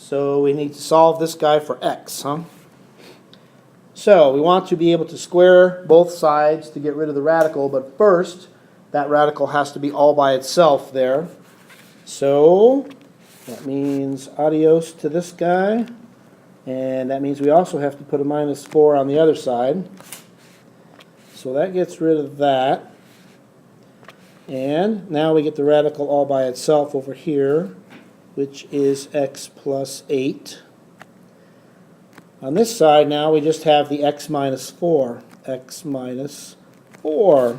So we need to solve this guy for x, huh? So we want to be able to square both sides to get rid of the radical, but first that radical has to be all by itself there. So that means adios to this guy, and that means we also have to put a minus 4 on the other side. So that gets rid of that. And now we get the radical all by itself over here, which is x plus 8. On this side now we just have the x minus 4. X minus 4.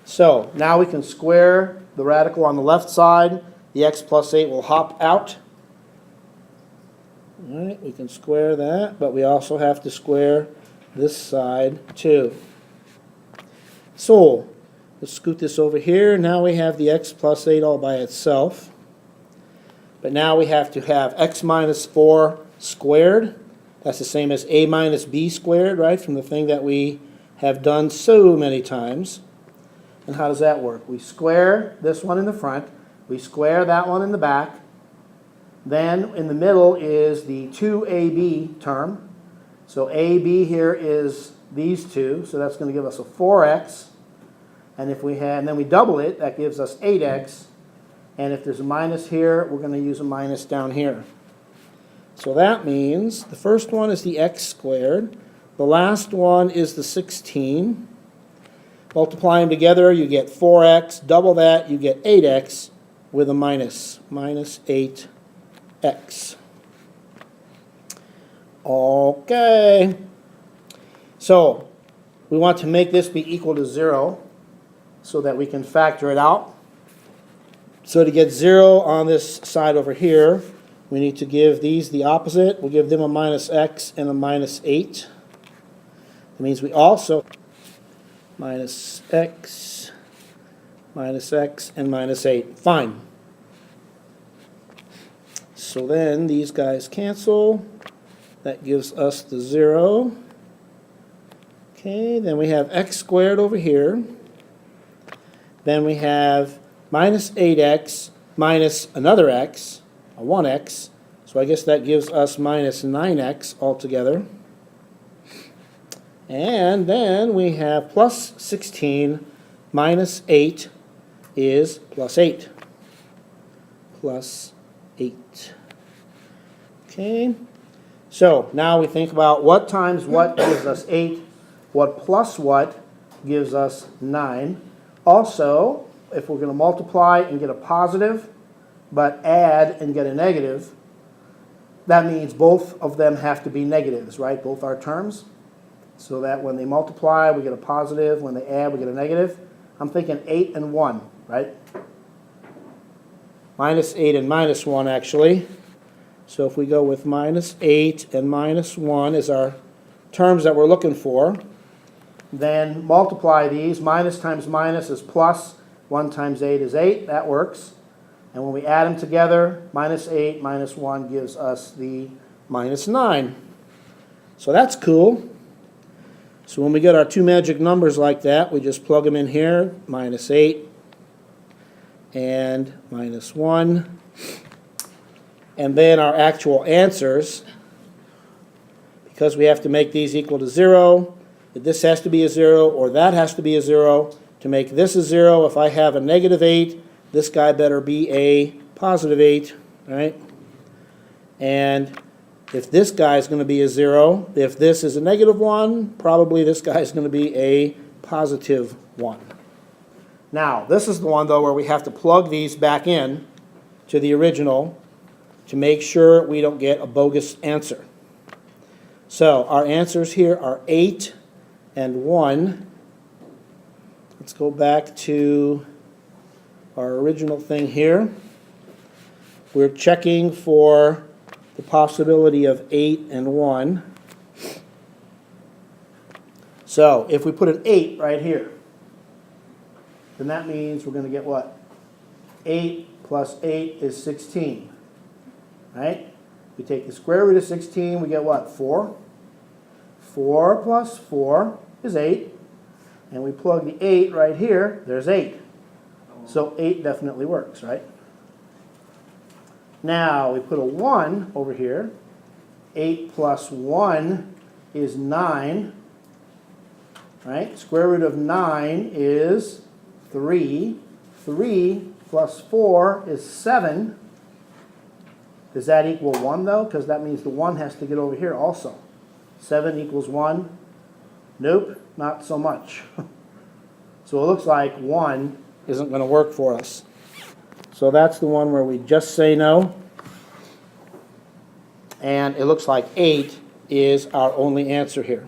So now we can square the radical on the left side. The x plus 8 will hop out. All right, we can square that, but we also have to square this side too. So let's scoot this over here. Now we have the x plus 8 all by itself. But now we have to have x minus 4 squared. That's the same as a minus b squared, right, from the thing that we have done so many times. And how does that work? We square this one in the front. We square that one in the back. Then in the middle is the 2ab term. So ab here is these two, so that's going to give us a 4x. And if we had, and then we double it, that gives us 8x. And if there's a minus here, we're going to use a minus down here. So that means the first one is the x squared. The last one is the 16. Multiply them together, you get 4x. Double that, you get 8x with a minus. Minus 8x. Okay. So we want to make this be equal to 0 so that we can factor it out. So to get 0 on this side over here, we need to give these the opposite. We'll give them a minus x and a minus 8. That means we also minus x, and minus 8. Fine. So then these guys cancel. That gives us the 0. Okay, then we have x squared over here. Then we have minus 8x minus another x, a 1x. So I guess that gives us minus 9x altogether. And then we have plus 16 minus 8 is plus 8. Plus 8. Okay. So now we think about what times what gives us 8, what plus what gives us 9. Also, if we're going to multiply and get a positive, but add and get a negative, that means both of them have to be negatives, right? Both our terms. So that when they multiply, we get a positive. When they add, we get a negative. I'm thinking 8 and 1, right? Minus 8 and minus 1, actually. So if we go with minus 8 and minus 1 is our terms that we're looking for, then multiply these. Minus times minus is plus. 1 times 8 is 8. That works. And when we add them together, minus 8 minus 1 gives us the minus 9. So that's cool. So when we get our two magic numbers like that, we just plug them in here, minus 8 and minus 1. And then our actual answers, because we have to make these equal to 0, this has to be a 0 or that has to be a 0. To make this a 0, if I have a negative 8, this guy better be a positive 8, right? And if this guy is going to be a 0, if this is a negative 1, probably this guy is going to be a positive 1. Now, this is the one, though, where we have to plug these back in to the original to make sure we don't get a bogus answer. So our answers here are 8 and 1. Let's go back to our original thing here. We're checking for the possibility of 8 and 1. So if we put an 8 right here, then that means we're going to get what? 8 plus 8 is 16. Right? We take the square root of 16, we get what? 4. 4 plus 4 is 8. And we plug the 8 right here, there's 8. So 8 definitely works, right? Now we put a 1 over here. 8 plus 1 is 9. Right? Square root of 9 is 3. 3 plus 4 is 7. Does that equal 1 though? Because that means the 1 has to get over here also. 7 equals 1. Nope, not so much. So it looks like 1 isn't going to work for us. So that's the one where we just say no. And it looks like 8 is our only answer here.